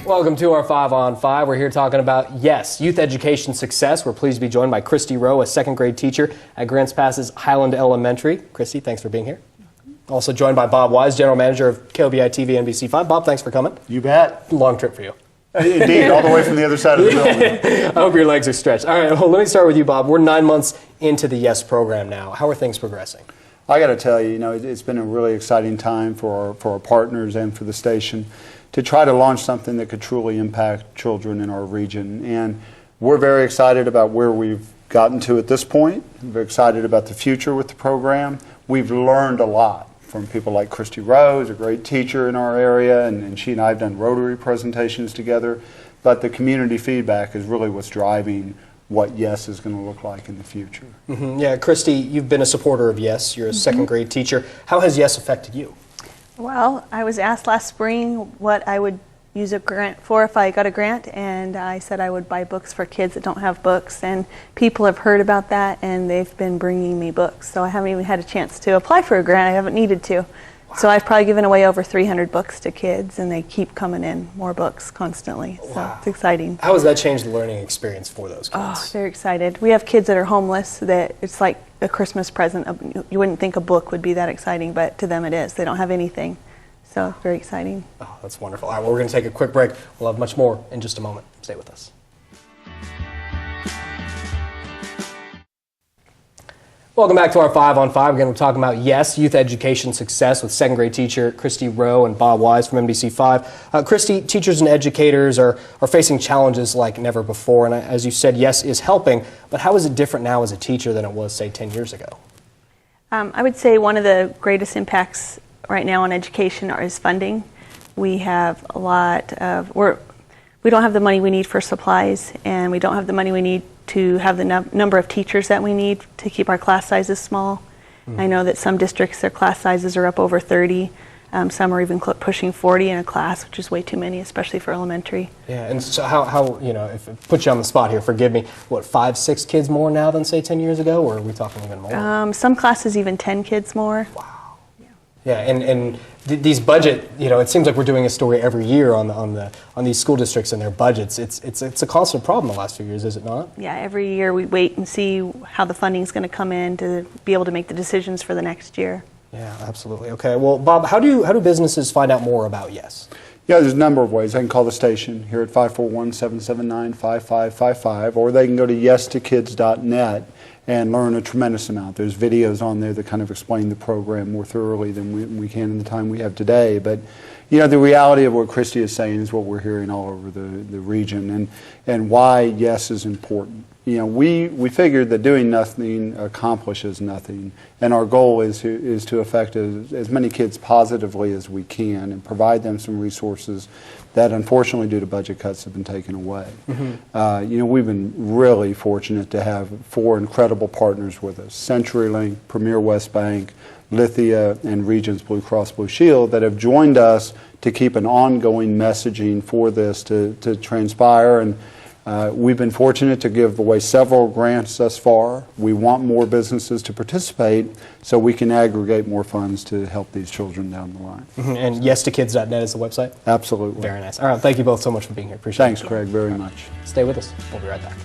Welcome to our 5 on 5. We're here talking about, yes, youth education success. We're pleased to be joined by Christy Rowe, a second grade teacher at Grants Pass's Highland Elementary. Christy, thanks for being here. Also joined by Bob Wise, general manager of KOBI-TV NBC5. Bob, thanks for coming. You bet. Long trip for you. Indeed, all the way from the other side of the building. I hope your legs are stretched. All right, well, let me start with you, Bob. We're 9 months into the YES program now. How are things progressing? I got to tell you, it's been a really exciting time for our partners and for the station to try to launch something that could truly impact children in our region. And we're very excited about where we've gotten to at this point. We're excited about the future with the program. We've learned a lot from people like Christy Rowe, who's a great teacher in our area, and she and I have done Rotary presentations together. But the community feedback is really what's driving what YES is going to look like in the future. Mm-hmm. Yeah, Christy, you've been a supporter of YES. You're a second grade teacher. How has YES affected you? Well, I was asked last spring what I would use a grant for if I got a grant, and I said I would buy books for kids that don't have books, and people have heard about that and they've been bringing me books. So I haven't even had a chance to apply for a grant. I haven't needed to. Wow. So I've probably given away over 300 books to kids, and they keep coming in, more books constantly. So wow. It's exciting. How has that changed the learning experience for those kids? Oh, they're excited. We have kids that are homeless that it's like a Christmas present. You wouldn't think a book would be that exciting, but to them it is. They don't have anything. So it's very exciting. Oh, that's wonderful. All right, well, we're going to take a quick break. We'll have much more in just a moment. Stay with us. Welcome back to our 5 on 5. Again, we're talking about YES, youth education success, with second grade teacher Christy Rowe and Bob Wise from NBC5. Christy, teachers and educators are facing challenges like never before, and as you said, YES is helping, but how is it different now as a teacher than it was, say, 10 years ago? I would say one of the greatest impacts right now on education is funding. We have a lot of, we don't have the money we need for supplies, and we don't have the money we need to have the number of teachers that we need to keep our class sizes small. I know that some districts, their class sizes are up over 30. Some are even pushing 40 in a class, which is way too many, especially for elementary. Yeah, and so how if it puts you on the spot here, forgive me, what, 5, 6 kids more now than, say, 10 years ago, or are we talking even more? Some classes even 10 kids more. Wow. Yeah, and these budget, it seems like we're doing a story every year on these school districts and their budgets. It's a constant problem the last few years, is it not? Yeah, every year we wait and see how the funding's going to come in to be able to make the decisions for the next year. Yeah, absolutely. Okay, well, Bob, how do businesses find out more about YES? Yeah, there's a number of ways. They can call the station here at 541-779-5555, or they can go to yestokids.net and learn a tremendous amount. There's videos on there that kind of explain the program more thoroughly than we can in the time we have today. But the reality of what Christy is saying is what we're hearing all over the region, and why YES is important. We figured that doing nothing accomplishes nothing, and our goal is to affect as many kids positively as we can and provide them some resources that, unfortunately, due to budget cuts, have been taken away. Mm-hmm. We've been really fortunate to have 4 incredible partners with us: CenturyLink, Premier West Bank, Lithia, and Regions Blue Cross Blue Shield, that have joined us to keep an ongoing messaging for this to transpire. And we've been fortunate to give away several grants thus far. We want more businesses to participate so we can aggregate more funds to help these children down the line. Mm-hmm. And yestokids.net is the website? Absolutely. Very nice. All right, thank you both so much for being here. Appreciate it. Thanks, Craig, very much. Stay with us. We'll be right back.